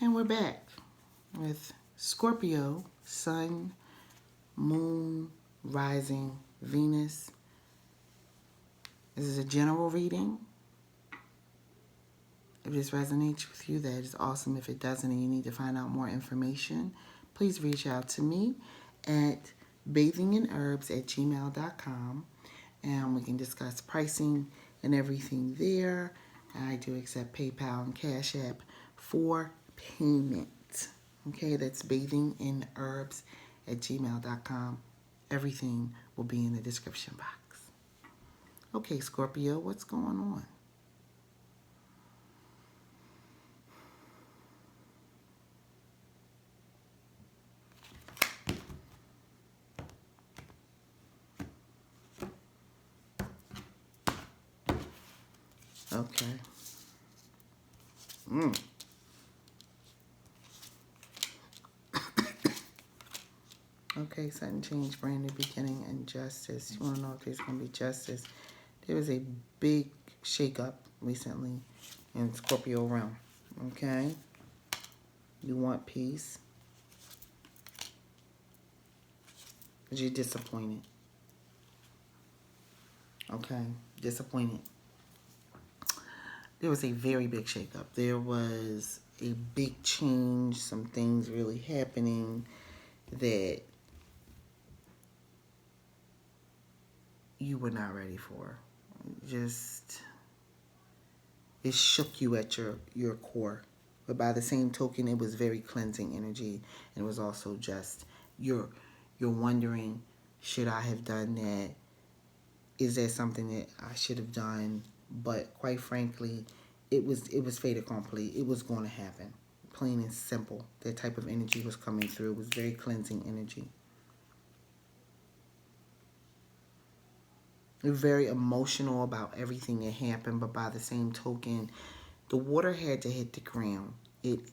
And we're back with Scorpio, Sun, Moon, Rising, Venus. This is a general reading. If this resonates with you, that is awesome. If it doesn't and you need to find out more information, please reach out to me at bathinginerbs@gmail.com and we can discuss pricing and everything there. I do accept PayPal and Cash App for payment. Okay, that's bathinginerbs@gmail.com. Everything will be in the description box. Okay, Scorpio, what's going on? Okay. Okay, sudden change, brand new beginning, and justice. You want to know if there's going to be justice. There was a big shakeup recently in Scorpio realm. Okay? You want peace, but you're disappointed. Okay? Disappointed. There was a very big shakeup. There was a big change, some things really happening that you were not ready for. Just, it shook you at your core. But by the same token, it was very cleansing energy. And it was also just, you're wondering, should I have done that? Is there something that I should have done? But quite frankly, it was fait accompli. It was going to happen. Plain and simple. That type of energy was coming through. It was very cleansing energy. You're very emotional about everything that happened, but by the same token, the water had to hit the ground. It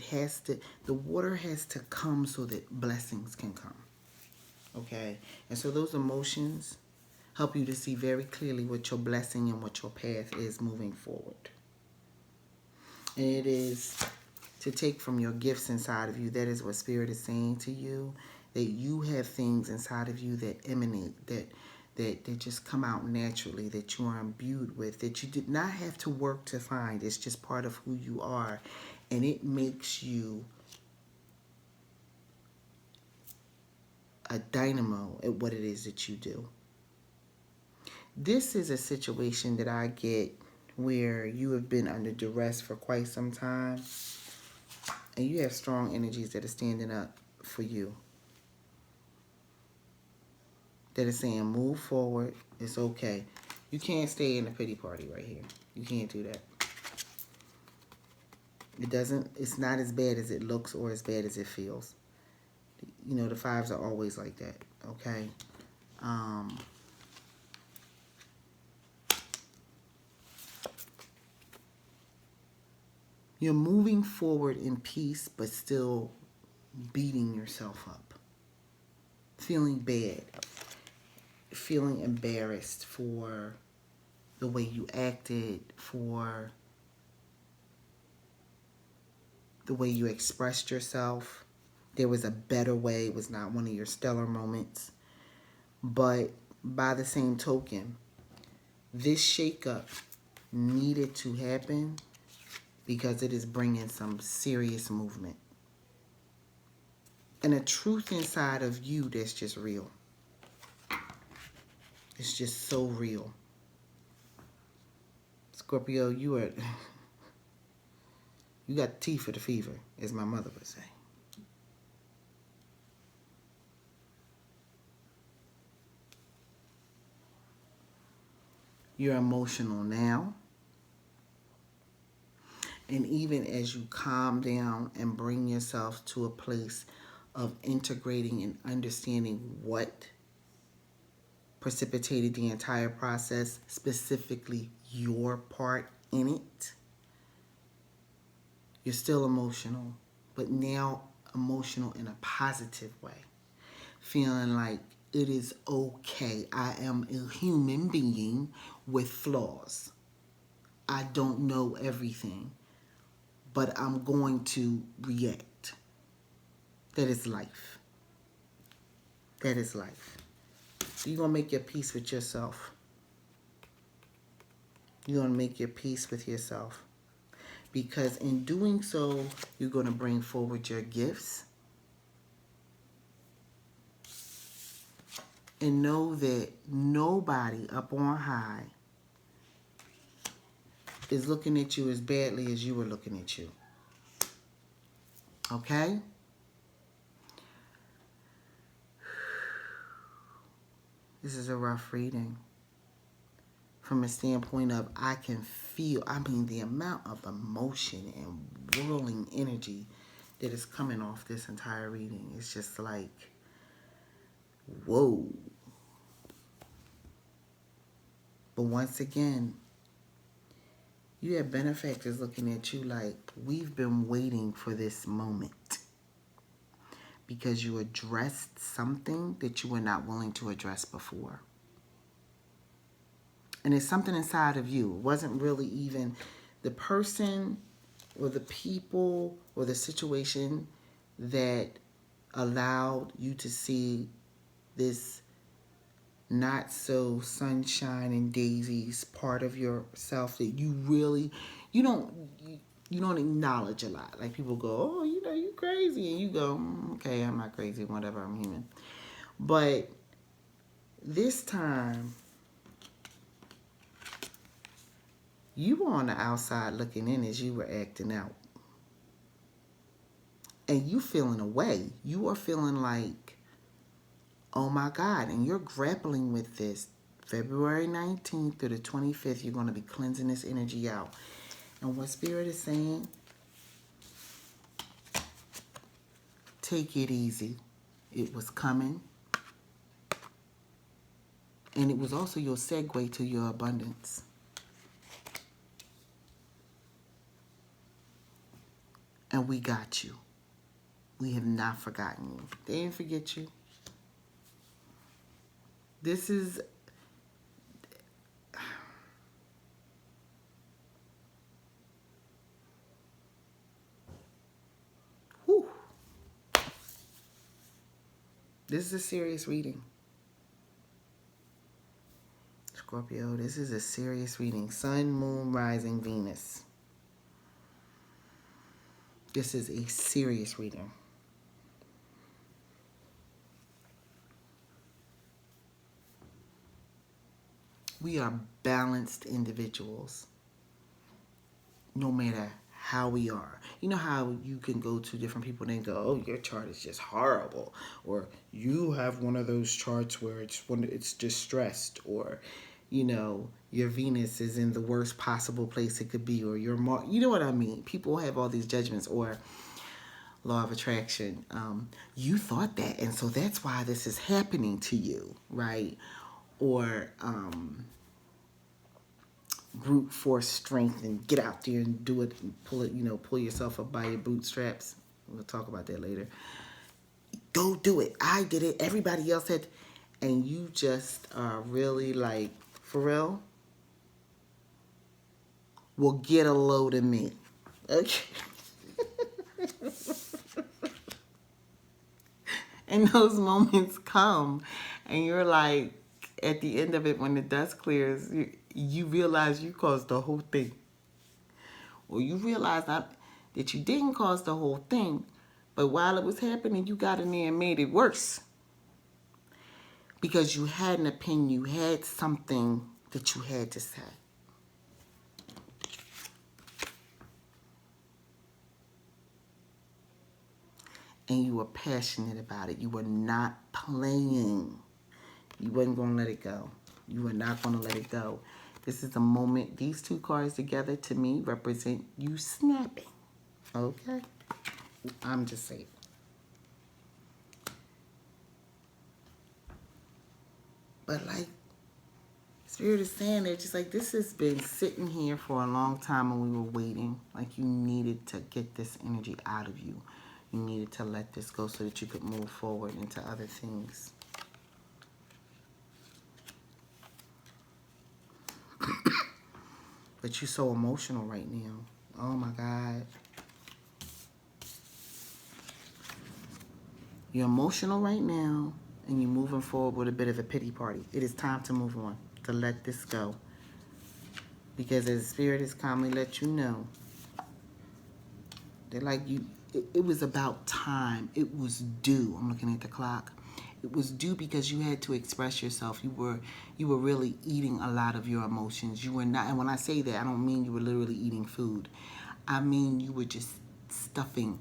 has to, the water has to come so that blessings can come. Okay? And so those emotions help you to see very clearly what your blessing and what your path is moving forward. And it is to take from your gifts inside of you. That is what Spirit is saying to you, that you have things inside of you that emanate, that just come out naturally, that you are imbued with, that you did not have to work to find. It's just part of who you are. And it makes you a dynamo at what it is that you do. This is a situation that I get where you have been under duress for quite some time. And you have strong energies that are standing up for you. That is saying, move forward. It's okay. You can't stay in the pity party right here. You can't do that. It's not as bad as it looks or as bad as it feels. You know, the fives are always like that, okay? You're moving forward in peace, but still beating yourself up. Feeling bad. Feeling embarrassed for the way you acted, for the way you expressed yourself. There was a better way. It was not one of your stellar moments. But by the same token, this shakeup needed to happen because it is bringing some serious movement. And a truth inside of you that's just real. It's just so real. Scorpio, you got teeth for the fever, as my mother would say. You're emotional now. And even as you calm down and bring yourself to a place of integrating and understanding what precipitated the entire process, specifically your part in it, you're still emotional, but now emotional in a positive way. Feeling like it is okay. I am a human being with flaws. I don't know everything. but I'm going to react. That is life. That is life. You're going to make your peace with yourself. You're going to make your peace with yourself. Because in doing so, you're going to bring forward your gifts. And know that nobody up on high is looking at you as badly as you were looking at you. Okay? This is a rough reading. From a standpoint of I can feel, the amount of emotion and whirling energy that is coming off this entire reading. It's just like, whoa. But once again, you have benefactors looking at you like, we've been waiting for this moment. Because you addressed something that you were not willing to address before. And it's something inside of you. It wasn't really even the person or the people or the situation that allowed you to see this not so sunshine and daisies part of yourself that you really, you don't acknowledge a lot. Like people go, oh, you crazy. And you go, okay, I'm not crazy, whatever, I'm human. But this time, you were on the outside looking in as you were acting out. And you feeling away. You are feeling like, oh my God. And you're grappling with this. February 19th through the 25th, you're going to be cleansing this energy out. And what Spirit is saying, take it easy. It was coming. And it was also your segue to your abundance. And we got you. We have not forgotten you. They didn't forget you. This is... Whew. This is a serious reading. Scorpio, this is a serious reading. Sun, Moon, Rising, Venus. This is a serious reading. We are balanced individuals, no matter how we are. You know how you can go to different people and they go, oh, your chart is just horrible. Or you have one of those charts where it's distressed. Or, your Venus is in the worst possible place it could be. Or your Mars, you know what I mean? People have all these judgments. Or law of attraction. You thought that, and so that's why this is happening to you, right? Or brute force strength and get out there and do it and pull yourself up by your bootstraps. We'll talk about that later. Go do it. I did it. Everybody else had, and you just are really like, for real? Well, get a load of me. Okay. And those moments come and you're like, at the end of it, when the dust clears, you realize you caused the whole thing. Or you realize that you didn't cause the whole thing, but while it was happening, you got in there and made it worse. Because you had an opinion, you had something that you had to say. And you were passionate about it. You were not playing. You wasn't going to let it go. You were not going to let it go. This is a moment. These two cards together, to me, represent you snapping. Okay? I'm just saying. But like Spirit is saying, they're just like, this has been sitting here for a long time and we were waiting. Like you needed to get this energy out of you. You needed to let this go so that you could move forward into other things. But you're so emotional right now. Oh my God. You're emotional right now, and you're moving forward with a bit of a pity party. It is time to move on, to let this go. Because as Spirit has calmly let you know, they're like you, it was about time. It was due. I'm looking at the clock. It was due because you had to express yourself. You were really eating a lot of your emotions. You were not, and when I say that, I don't mean you were literally eating food. I mean you were just stuffing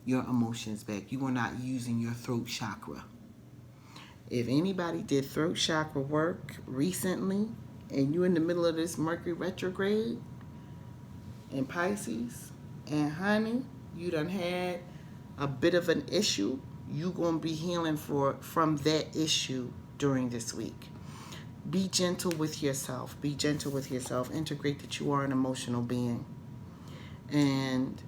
your emotions back. You were not using your throat chakra. If anybody did throat chakra work recently, and you're in the middle of this Mercury retrograde in Pisces, and honey, you done had a bit of an issue, you gonna be healing from that issue during this week. Be gentle with yourself. Be gentle with yourself. Integrate that you are an emotional being. And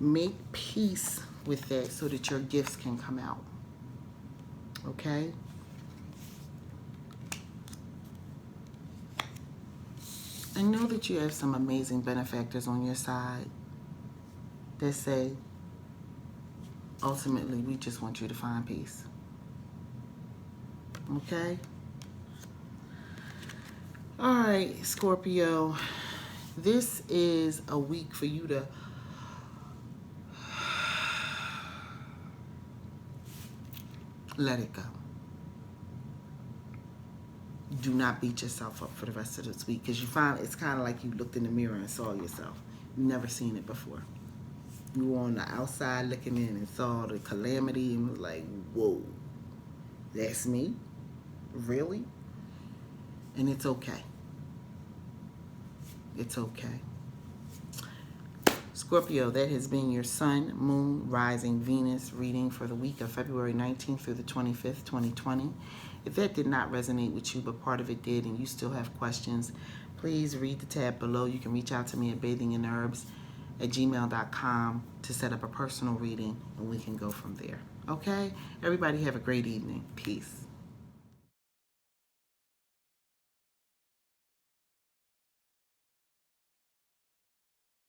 make peace with that so that your gifts can come out. Okay? I know that you have some amazing benefactors on your side that say, ultimately, we just want you to find peace. Okay? All right, Scorpio. This is a week for you to let it go. Do not beat yourself up for the rest of this week, because you find it's kind of like you looked in the mirror and saw yourself. You've never seen it before. You were on the outside looking in and saw the calamity and was like, whoa, that's me? Really? And it's okay. It's okay. Scorpio, that has been your Sun, Moon, Rising, Venus reading for the week of February 19th through the 25th, 2020. If that did not resonate with you, but part of it did, and you still have questions, please read the tab below. You can reach out to me at bathinginerbs@gmail.com to set up a personal reading, and we can go from there. Okay? Everybody have a great evening. Peace.